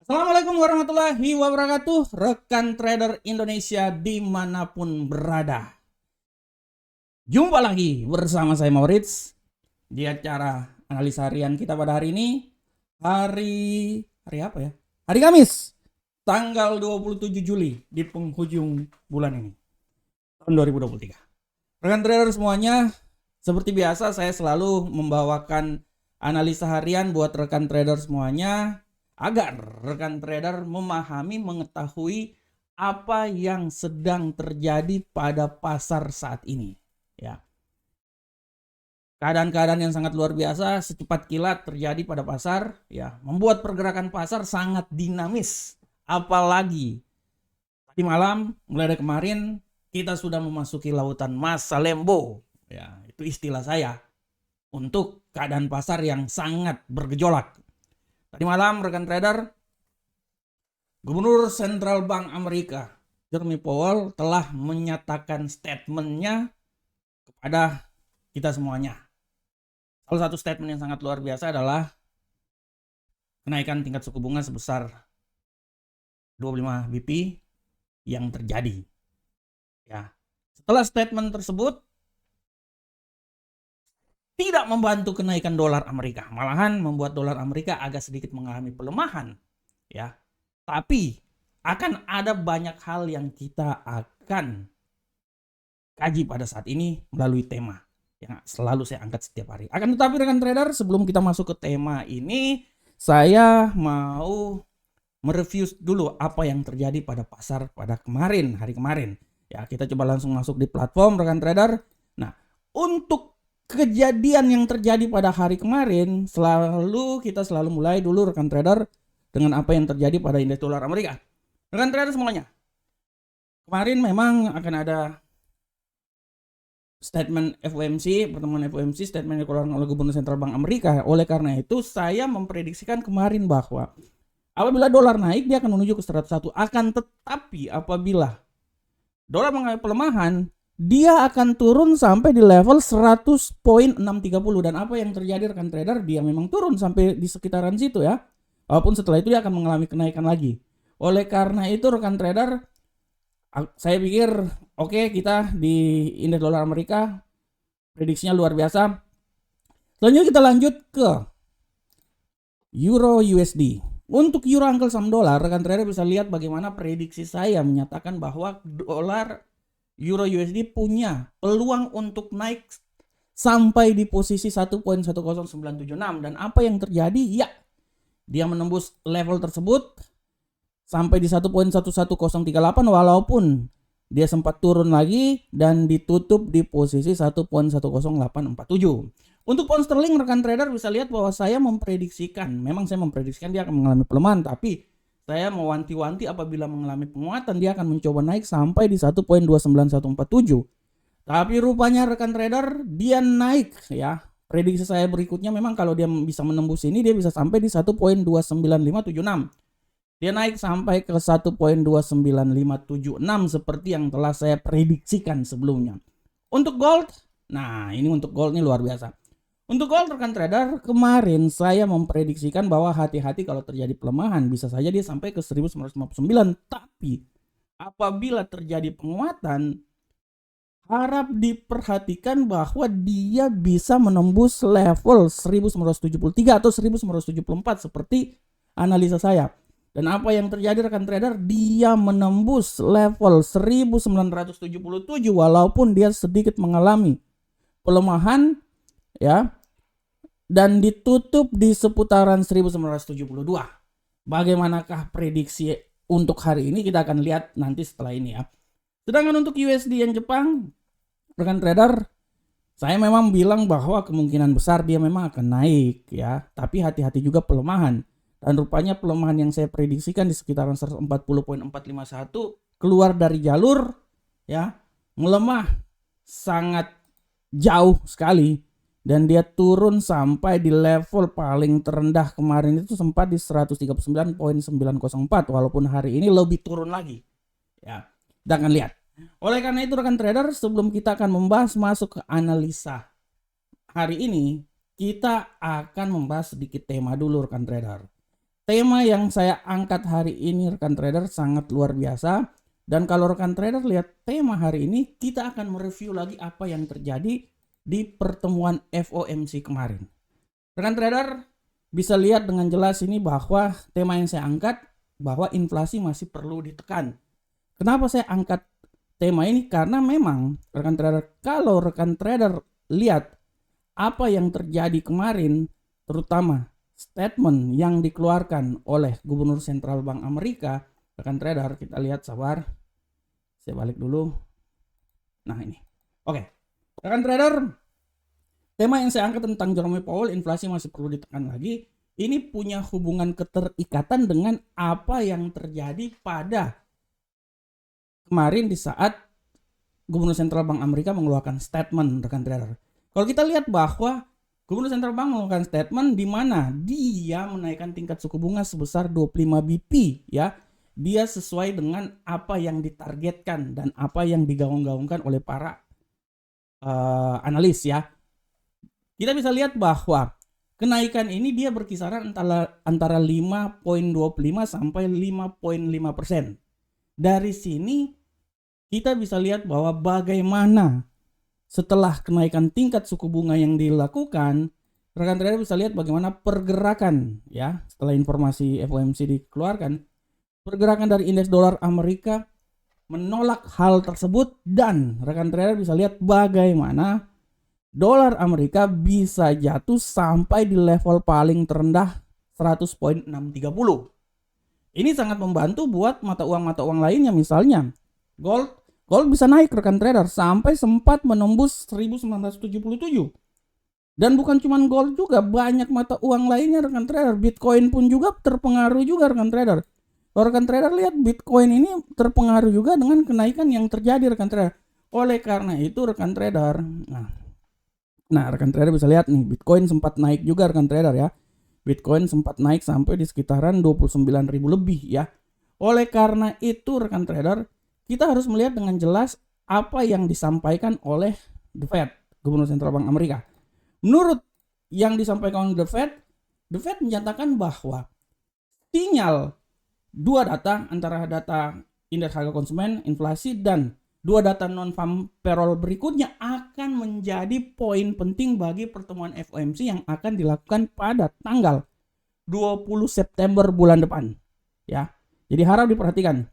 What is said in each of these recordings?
Assalamualaikum warahmatullahi wabarakatuh, rekan trader Indonesia dimanapun berada. Jumpa lagi bersama saya Maurits di acara analisa harian kita pada hari ini. Hari apa ya? Hari Kamis, tanggal 27 Juli di penghujung bulan ini, tahun 2023. Rekan trader semuanya, seperti biasa saya selalu membawakan analisa harian buat rekan trader semuanya, agar rekan trader memahami, mengetahui apa yang sedang terjadi pada pasar saat ini. Ya, keadaan-keadaan yang sangat luar biasa secepat kilat terjadi pada pasar, ya, membuat pergerakan pasar sangat dinamis. Apalagi tadi malam, mulai dari kemarin kita sudah memasuki lautan masa lembo. Ya, itu istilah saya untuk keadaan pasar yang sangat bergejolak. Tadi malam rekan trader, Gubernur Central Bank Amerika Jerome Powell telah menyatakan statementnya kepada kita semuanya. Salah satu statement yang sangat luar biasa adalah kenaikan tingkat suku bunga sebesar 25 BP yang terjadi. Ya, setelah statement tersebut tidak membantu kenaikan dolar Amerika, malahan membuat dolar Amerika agak sedikit mengalami pelemahan, ya. Tapi akan ada banyak hal yang kita akan kaji pada saat ini melalui tema yang selalu saya angkat setiap hari. Akan tetapi rekan trader, sebelum kita masuk ke tema ini, saya mau mereview dulu apa yang terjadi pada pasar pada hari kemarin. Ya, kita coba langsung masuk di platform rekan trader. Nah, untuk kejadian yang terjadi pada hari kemarin, kita selalu mulai dulu rekan trader dengan apa yang terjadi pada indeks dolar Amerika. Rekan trader semuanya, kemarin memang akan ada statement FOMC, pertemuan FOMC, statement yang dikeluarkan oleh Gubernur Central Bank Amerika. Oleh karena itu, saya memprediksikan kemarin bahwa apabila dolar naik, dia akan menuju ke 101. Akan tetapi apabila dolar mengalami pelemahan, dia akan turun sampai di level 100.630. Dan apa yang terjadi rekan trader, dia memang turun sampai di sekitaran situ ya. Walaupun setelah itu dia akan mengalami kenaikan lagi. Oleh karena itu rekan trader, saya pikir oke, kita di indeks dolar Amerika prediksinya luar biasa. Selanjutnya kita lanjut ke Euro USD. Untuk Euro Uncle Sam Dollar, rekan trader bisa lihat bagaimana prediksi saya menyatakan bahwa dolar Euro USD punya peluang untuk naik sampai di posisi 1.10976. Dan apa yang terjadi? Ya, dia menembus level tersebut sampai di 1.11038 walaupun dia sempat turun lagi dan ditutup di posisi 1.10847. Untuk pound sterling rekan trader bisa lihat bahwa saya memprediksikan dia akan mengalami pelemahan, tapi saya mewanti-wanti apabila mengalami penguatan dia akan mencoba naik sampai di 1.29147. Tapi rupanya rekan trader dia naik ya. Prediksi saya berikutnya memang kalau dia bisa menembus ini dia bisa sampai di 1.29576. Dia naik sampai ke 1.29576 seperti yang telah saya prediksikan sebelumnya. Untuk gold, nah ini untuk gold ini luar biasa. Untuk gold rekan trader, kemarin saya memprediksikan bahwa hati-hati kalau terjadi pelemahan, bisa saja dia sampai ke 1959. Tapi apabila terjadi penguatan, harap diperhatikan bahwa dia bisa menembus level 1973 atau 1974 seperti analisa saya. Dan apa yang terjadi rekan trader, dia menembus level 1977 walaupun dia sedikit mengalami pelemahan ya, dan ditutup di seputaran 1972. Bagaimanakah prediksi untuk hari ini, kita akan lihat nanti setelah ini ya. Sedangkan untuk USD yen Jepang, rekan trader, saya memang bilang bahwa kemungkinan besar dia memang akan naik ya, tapi hati-hati juga pelemahan. Dan rupanya pelemahan yang saya prediksikan di sekitaran 140.451 keluar dari jalur ya, melemah sangat jauh sekali. Dan dia turun sampai di level paling terendah kemarin itu sempat di 139.904 walaupun hari ini lebih turun lagi. Ya, kita akan lihat. Oleh karena itu rekan trader, sebelum kita akan membahas masuk ke analisa hari ini, kita akan membahas sedikit tema dulu rekan trader. tema yang saya angkat hari ini rekan trader sangat luar biasa. Dan kalau rekan trader lihat tema hari ini, kita akan mereview lagi apa yang terjadi di pertemuan FOMC kemarin. Rekan trader bisa lihat dengan jelas ini bahwa tema yang saya angkat bahwa inflasi masih perlu ditekan. Kenapa saya angkat tema ini? Karena memang rekan trader, kalau rekan trader lihat apa yang terjadi kemarin, terutama statement yang dikeluarkan oleh Gubernur Sentral Bank Amerika, rekan trader, kita lihat, sabar, saya balik dulu. Nah ini, oke, rekan trader, tema yang saya angkat tentang Jerome Powell, inflasi masih perlu ditekan lagi, ini punya hubungan keterikatan dengan apa yang terjadi pada kemarin di saat Gubernur Sentral Bank Amerika mengeluarkan statement, rekan trader. Kalau kita lihat bahwa Gubernur Sentral Bank mengeluarkan statement di mana dia menaikkan tingkat suku bunga sebesar 25 BP, ya. Dia sesuai dengan apa yang ditargetkan dan apa yang digaung-gaungkan oleh para analis, ya. Kita bisa lihat bahwa kenaikan ini dia berkisaran antara 5,25 sampai 5,5%. Dari sini kita bisa lihat bahwa bagaimana setelah kenaikan tingkat suku bunga yang dilakukan, rekan trader bisa lihat bagaimana pergerakan, ya, setelah informasi FOMC dikeluarkan, pergerakan dari indeks dolar Amerika menolak hal tersebut, dan rekan trader bisa lihat bagaimana dolar Amerika bisa jatuh sampai di level paling terendah 100.630. Ini sangat membantu buat mata uang lainnya, misalnya gold bisa naik, rekan trader, sampai sempat menembus 1977. Dan bukan cuma gold juga, banyak mata uang lainnya, rekan trader. Bitcoin pun juga terpengaruh juga, rekan trader. Kalau rekan trader lihat, Bitcoin ini terpengaruh juga dengan kenaikan yang terjadi, rekan trader. Oleh karena itu, rekan trader, nah rekan trader bisa lihat nih, Bitcoin sempat naik juga, rekan trader, ya. Bitcoin sempat naik sampai di sekitaran 29.000 lebih, ya. Oleh karena itu, rekan trader, kita harus melihat dengan jelas apa yang disampaikan oleh The Fed, Gubernur Sentral Bank Amerika. Menurut yang disampaikan oleh The Fed menyatakan bahwa sinyal dua data, antara data indeks harga konsumen, inflasi, dan dua data non-farm payroll berikutnya akan menjadi poin penting bagi pertemuan FOMC yang akan dilakukan pada tanggal 20 September bulan depan, ya. Jadi harap diperhatikan.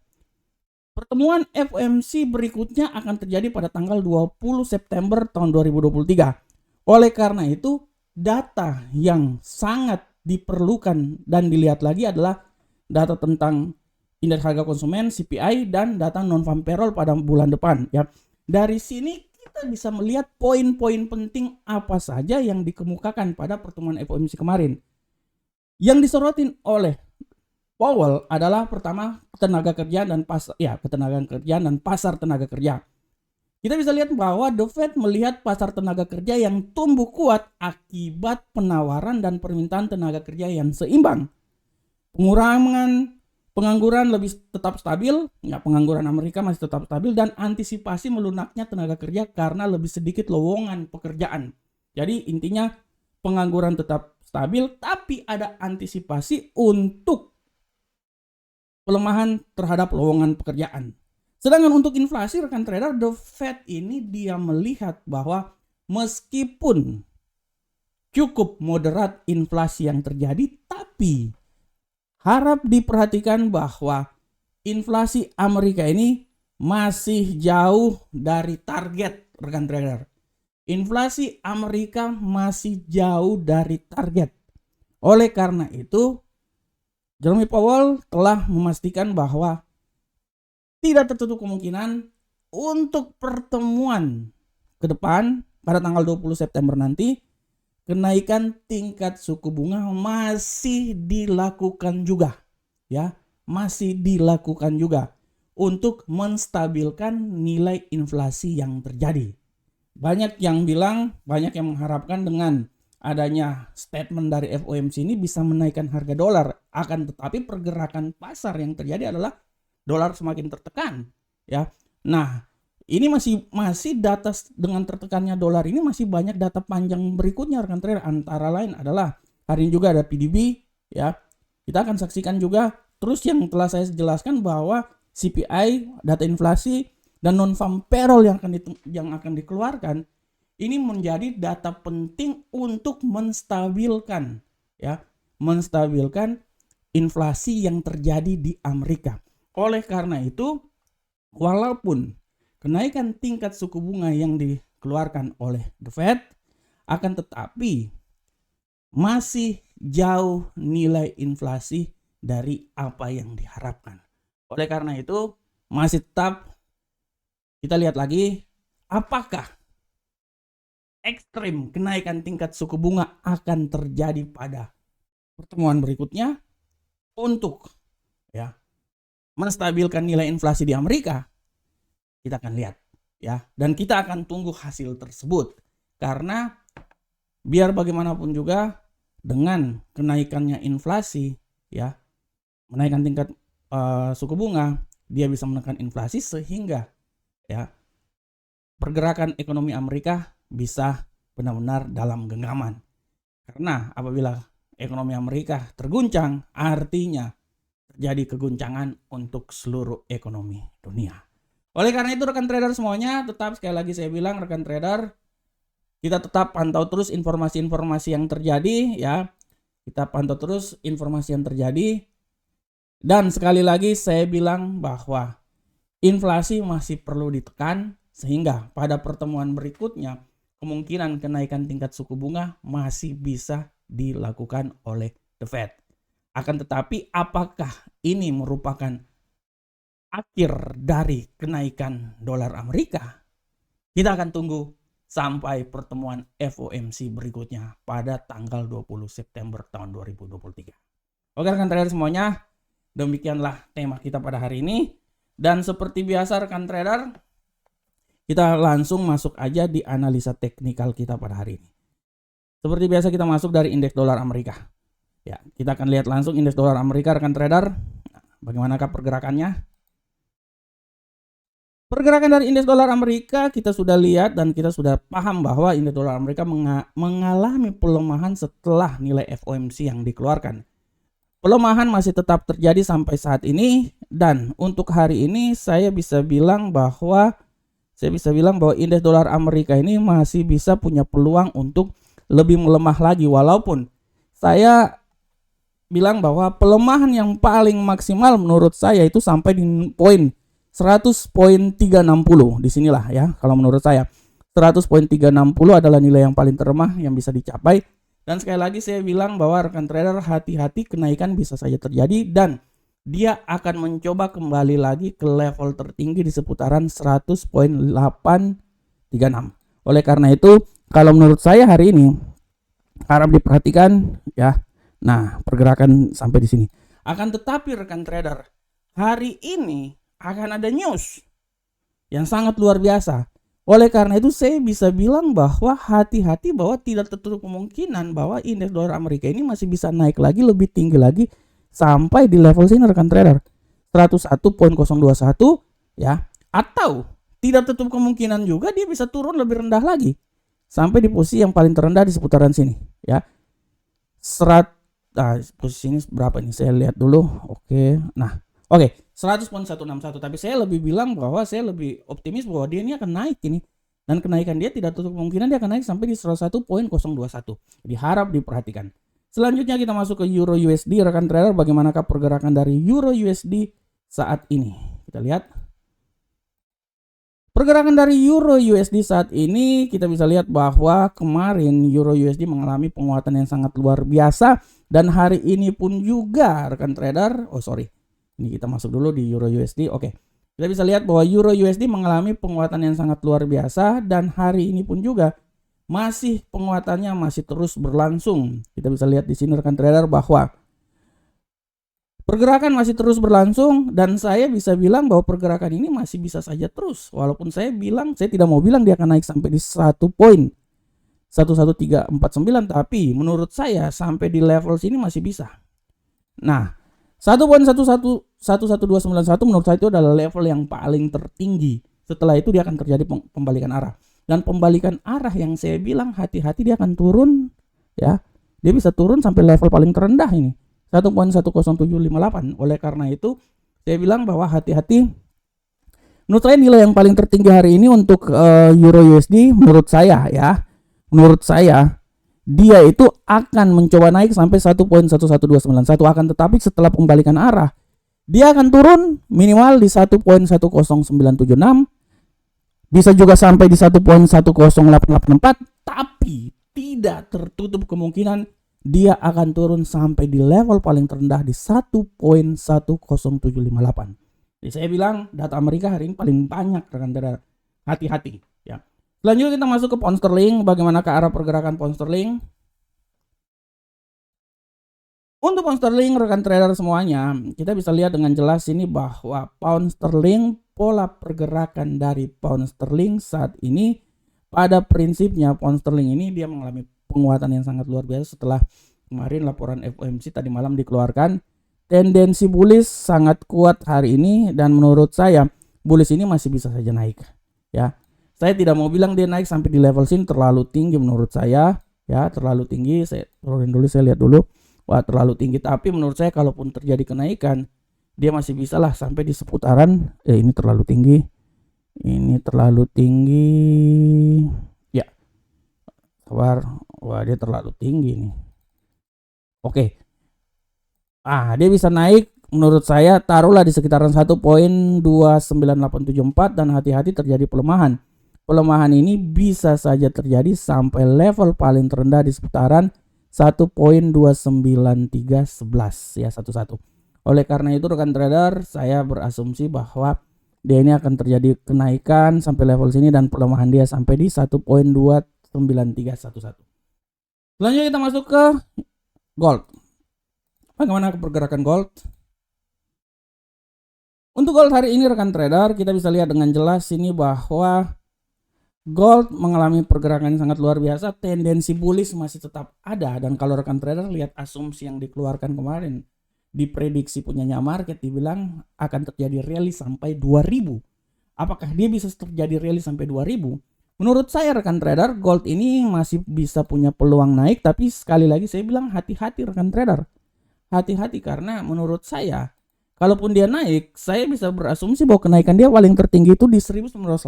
Pertemuan FOMC berikutnya akan terjadi pada tanggal 20 September tahun 2023. Oleh karena itu, data yang sangat diperlukan dan dilihat lagi adalah data tentang indeks harga konsumen, CPI, dan data non-farm payroll pada bulan depan, ya. Dari sini kita bisa melihat poin-poin penting apa saja yang dikemukakan pada pertemuan FOMC kemarin. Yang disorotin oleh Powell adalah pertama ketenaga kerjaan dan pasar tenaga kerja. Kita bisa lihat bahwa The Fed melihat pasar tenaga kerja yang tumbuh kuat akibat penawaran dan permintaan tenaga kerja yang seimbang. Pengangguran lebih tetap stabil, ya, pengangguran Amerika masih tetap stabil, dan antisipasi melunaknya tenaga kerja karena lebih sedikit lowongan pekerjaan. Jadi intinya pengangguran tetap stabil, tapi ada antisipasi untuk pelemahan terhadap lowongan pekerjaan. Sedangkan untuk inflasi, rekan trader, The Fed ini dia melihat bahwa meskipun cukup moderat inflasi yang terjadi, tapi harap diperhatikan bahwa inflasi Amerika ini masih jauh dari target, rekan trader. Inflasi Amerika masih jauh dari target. Oleh karena itu, Jerome Powell telah memastikan bahwa tidak tertutup kemungkinan untuk pertemuan ke depan pada tanggal 20 September nanti, kenaikan tingkat suku bunga masih dilakukan juga, ya, masih dilakukan juga untuk menstabilkan nilai inflasi yang terjadi. Banyak yang mengharapkan dengan adanya statement dari FOMC ini bisa menaikkan harga dolar, akan tetapi pergerakan pasar yang terjadi adalah dolar semakin tertekan, ya. Nah, ini masih data dengan tertekannya dolar ini masih banyak data panjang berikutnya, rekan trader. Antara lain adalah hari ini juga ada PDB, ya. Kita akan saksikan juga terus yang telah saya jelaskan bahwa CPI, data inflasi, dan non-farm payroll yang akan dikeluarkan ini menjadi data penting untuk menstabilkan inflasi yang terjadi di Amerika. Oleh karena itu, walaupun kenaikan tingkat suku bunga yang dikeluarkan oleh The Fed, akan tetapi masih jauh nilai inflasi dari apa yang diharapkan. Oleh karena itu, masih tetap kita lihat lagi apakah ekstrim kenaikan tingkat suku bunga akan terjadi pada pertemuan berikutnya untuk menstabilkan nilai inflasi di Amerika. Kita akan lihat dan kita akan tunggu hasil tersebut, karena biar bagaimanapun juga dengan kenaikannya inflasi menaikkan tingkat suku bunga, dia bisa menekan inflasi sehingga pergerakan ekonomi Amerika bisa benar-benar dalam genggaman. Karena apabila ekonomi Amerika terguncang, artinya terjadi keguncangan untuk seluruh ekonomi dunia. Oleh karena itu rekan trader semuanya, tetap sekali lagi saya bilang rekan trader, kita tetap pantau terus informasi-informasi yang terjadi Kita pantau terus informasi yang terjadi. Dan sekali lagi saya bilang bahwa inflasi masih perlu ditekan, sehingga pada pertemuan berikutnya kemungkinan kenaikan tingkat suku bunga masih bisa dilakukan oleh The Fed. Akan tetapi apakah ini merupakan akhir dari kenaikan dolar Amerika? Kita akan tunggu sampai pertemuan FOMC berikutnya pada tanggal 20 September tahun 2023. Oke rekan trader semuanya, demikianlah tema kita pada hari ini. Dan seperti biasa rekan trader, kita langsung masuk aja di analisa teknikal kita pada hari ini. Seperti biasa kita masuk dari indeks dolar Amerika. Kita akan lihat langsung indeks dolar Amerika rekan trader. Bagaimanakah pergerakannya? Pergerakan dari indeks dolar Amerika kita sudah lihat dan kita sudah paham bahwa indeks dolar Amerika mengalami pelemahan setelah nilai FOMC yang dikeluarkan. Pelemahan masih tetap terjadi sampai saat ini, dan untuk hari ini saya bisa bilang bahwa indeks dolar Amerika ini masih bisa punya peluang untuk lebih melemah lagi, walaupun saya bilang bahwa pelemahan yang paling maksimal menurut saya itu sampai di poin 100.360. Disinilah kalau menurut saya 100.360 adalah nilai yang paling terlemah yang bisa dicapai. Dan sekali lagi saya bilang bahwa rekan trader hati-hati, kenaikan bisa saja terjadi dan dia akan mencoba kembali lagi ke level tertinggi di seputaran 100.836. Oleh karena itu kalau menurut saya hari ini harap diperhatikan Nah, pergerakan sampai di sini. Akan tetapi rekan trader, hari ini akan ada news yang sangat luar biasa. Oleh karena itu saya bisa bilang bahwa hati-hati, bahwa tidak tertutup kemungkinan bahwa indeks dolar Amerika ini masih bisa naik lagi, lebih tinggi lagi sampai di level sini rekan trader, 101.021 atau tidak tertutup kemungkinan juga dia bisa turun lebih rendah lagi sampai di posisi yang paling terendah di seputaran sini posisi ini berapa nih saya lihat dulu. Oke, 100.161, tapi saya lebih bilang bahwa saya lebih optimis bahwa dia ini akan naik ini, dan kenaikan dia tidak tutup kemungkinan dia akan naik sampai di 101.021. Jadi harap diperhatikan. Selanjutnya kita masuk ke Euro USD rekan trader. Bagaimanakah pergerakan dari Euro USD saat ini? Kita lihat pergerakan dari Euro USD saat ini. Kita bisa lihat bahwa kemarin Euro USD mengalami penguatan yang sangat luar biasa, dan hari ini pun juga rekan trader. Ini kita masuk dulu di Euro USD. Oke. Kita bisa lihat bahwa Euro USD mengalami penguatan yang sangat luar biasa, dan hari ini pun juga penguatannya masih terus berlangsung. Kita bisa lihat di sini rekan trader bahwa pergerakan masih terus berlangsung, dan saya bisa bilang bahwa pergerakan ini masih bisa saja terus. Walaupun saya tidak mau bilang dia akan naik sampai di 1.11349, tapi menurut saya sampai di level sini masih bisa. Nah, 1.11291 menurut saya itu adalah level yang paling tertinggi. Setelah itu dia akan terjadi pembalikan arah. Dan pembalikan arah yang saya bilang hati-hati dia akan turun Dia bisa turun sampai level paling terendah ini 1.10758. Oleh karena itu saya bilang bahwa hati-hati. Menurut saya nilai yang paling tertinggi hari ini untuk Euro USD menurut saya ya, dia itu akan mencoba naik sampai 1.11291, akan tetapi setelah pembalikan arah dia akan turun minimal di 1.10976, bisa juga sampai di 1.10884, tapi tidak tertutup kemungkinan dia akan turun sampai di level paling terendah di 1.10758. Jadi saya bilang data Amerika hari ini paling banyak rekan-rekan, hati-hati ya. Selanjutnya kita masuk ke pound sterling. Bagaimana ke arah pergerakan pound sterling? Untuk pound sterling rekan trader semuanya, kita bisa lihat dengan jelas ini bahwa pound sterling, pola pergerakan dari pound sterling saat ini pada prinsipnya pound sterling ini dia mengalami penguatan yang sangat luar biasa setelah kemarin laporan FOMC tadi malam dikeluarkan. Tendensi bullish sangat kuat hari ini dan menurut saya bullish ini masih bisa saja naik ya. Saya tidak mau bilang dia naik sampai di level sini, terlalu tinggi menurut saya ya, terlalu tinggi. Saya turunin dulu, saya lihat dulu. Wah, terlalu tinggi, tapi menurut saya kalaupun terjadi kenaikan dia masih bisa lah sampai di seputaran ini terlalu tinggi. Ini terlalu tinggi. Ya. Sabar. Wah, dia terlalu tinggi nih. Oke. Dia bisa naik menurut saya taruhlah di sekitaran 1.29874 dan hati-hati terjadi pelemahan. Pelemahan ini bisa saja terjadi sampai level paling terendah di seputaran 1.29311 ya 11. Oleh karena itu rekan trader, saya berasumsi bahwa dia ini akan terjadi kenaikan sampai level sini dan pelemahan dia sampai di 1.29311. Selanjutnya kita masuk ke gold. Bagaimana pergerakan gold? Untuk gold hari ini rekan trader, kita bisa lihat dengan jelas ini bahwa gold mengalami pergerakan yang sangat luar biasa. Tendensi bullish masih tetap ada, dan kalau rekan trader lihat asumsi yang dikeluarkan kemarin, diprediksi punyanya market dibilang akan terjadi rally sampai 2000. Apakah dia bisa terjadi rally sampai 2000? Menurut saya rekan trader, gold ini masih bisa punya peluang naik, tapi sekali lagi saya bilang hati-hati rekan trader. Hati-hati karena menurut saya kalaupun dia naik, saya bisa berasumsi bahwa kenaikan dia paling tertinggi itu di 1982.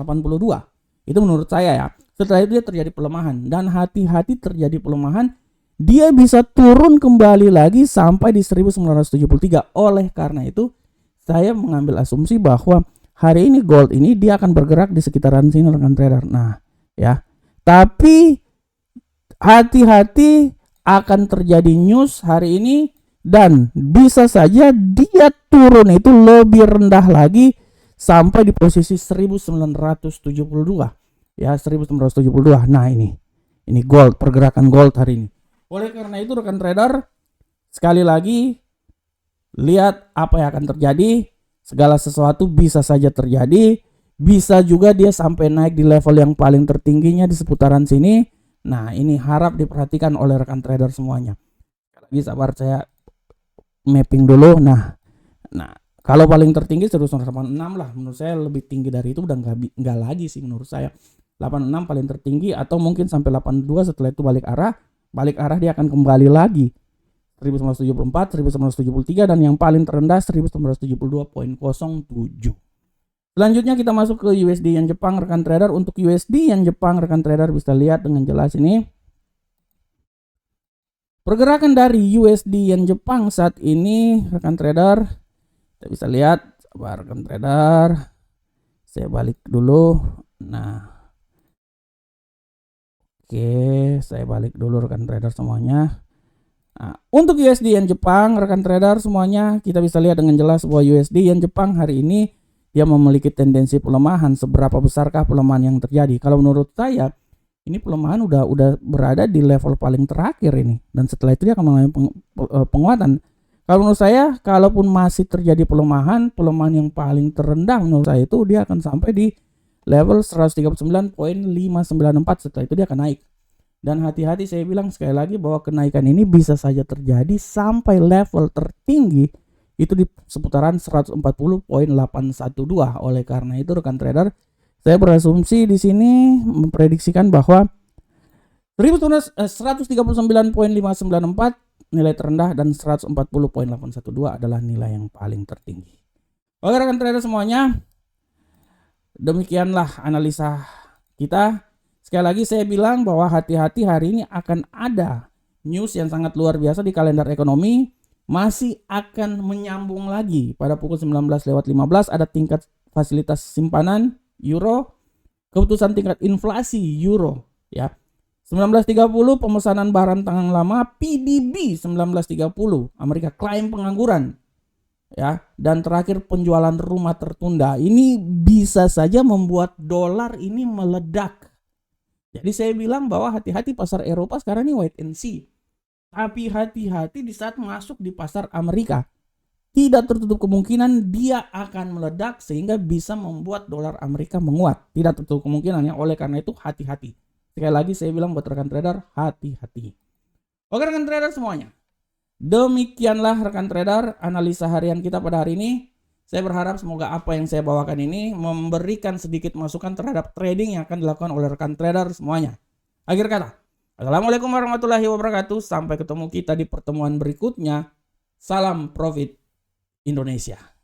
Itu menurut saya ya. Setelah itu dia terjadi pelemahan, dan hati-hati terjadi pelemahan, dia bisa turun kembali lagi sampai di 1973. Oleh karena itu saya mengambil asumsi bahwa hari ini gold ini dia akan bergerak di sekitaran sini rekan trader. Nah ya, tapi hati-hati akan terjadi news hari ini dan bisa saja dia turun itu lebih rendah lagi sampai di posisi 1972 ya, 1972. Nah ini gold, pergerakan gold hari ini. Oleh karena itu rekan trader, sekali lagi lihat apa yang akan terjadi. Segala sesuatu bisa saja terjadi, bisa juga dia sampai naik di level yang paling tertingginya di seputaran sini. Nah ini harap diperhatikan oleh rekan trader semuanya. Lagi sabar, saya mapping dulu. Nah kalau paling tertinggi 186 lah, menurut saya lebih tinggi dari itu udah nggak lagi sih menurut saya. 86 paling tertinggi, atau mungkin sampai 82, setelah itu balik arah dia akan kembali lagi 1974, 1973, dan yang paling terendah 1972.07. Selanjutnya kita masuk ke USD yen Jepang rekan trader. Untuk USD yen Jepang rekan trader bisa lihat dengan jelas ini pergerakan dari USD yen Jepang saat ini rekan trader. Kita bisa lihat, sabar rekan trader, saya balik dulu. Nah oke, saya balik dulu rekan trader semuanya. Nah, untuk USD yen Jepang rekan trader semuanya, kita bisa lihat dengan jelas bahwa USD yen Jepang hari ini dia memiliki tendensi pelemahan. Seberapa besarkah pelemahan yang terjadi? Kalau menurut saya ini pelemahan udah berada di level paling terakhir ini, dan setelah itu dia akan mengalami penguatan. Kalau menurut saya, kalaupun masih terjadi pelemahan yang paling terendah menurut saya itu dia akan sampai di level 139.594. Setelah itu dia akan naik. Dan hati-hati, saya bilang sekali lagi bahwa kenaikan ini bisa saja terjadi sampai level tertinggi itu di seputaran 140.812. Oleh karena itu rekan trader, saya berasumsi di sini memprediksikan bahwa 139.594 nilai terendah dan 140.812 adalah nilai yang paling tertinggi. Oke rekan trader semuanya, demikianlah analisa kita. Sekali lagi saya bilang bahwa hati-hati, hari ini akan ada news yang sangat luar biasa di kalender ekonomi. Masih akan menyambung lagi pada pukul 19:15 ada tingkat fasilitas simpanan euro, keputusan tingkat inflasi euro ya. 19.30 pemesanan barang tangan lama PDB 19.30 Amerika, klaim pengangguran ya, dan terakhir penjualan rumah tertunda. Ini bisa saja membuat dolar ini meledak. Jadi saya bilang bahwa hati-hati pasar Eropa sekarang ini wait and see. Tapi hati-hati di saat masuk di pasar Amerika. Tidak tertutup kemungkinan dia akan meledak sehingga bisa membuat dolar Amerika menguat. Tidak tertutup kemungkinan ya. Oleh karena itu hati-hati. Sekali lagi saya bilang buat rekan trader, hati-hati. Oke rekan trader semuanya. Demikianlah rekan trader analisa harian kita pada hari ini. Saya berharap semoga apa yang saya bawakan ini memberikan sedikit masukan terhadap trading yang akan dilakukan oleh rekan trader semuanya. Akhir kata, assalamualaikum warahmatullahi wabarakatuh. Sampai ketemu kita di pertemuan berikutnya. Salam profit Indonesia.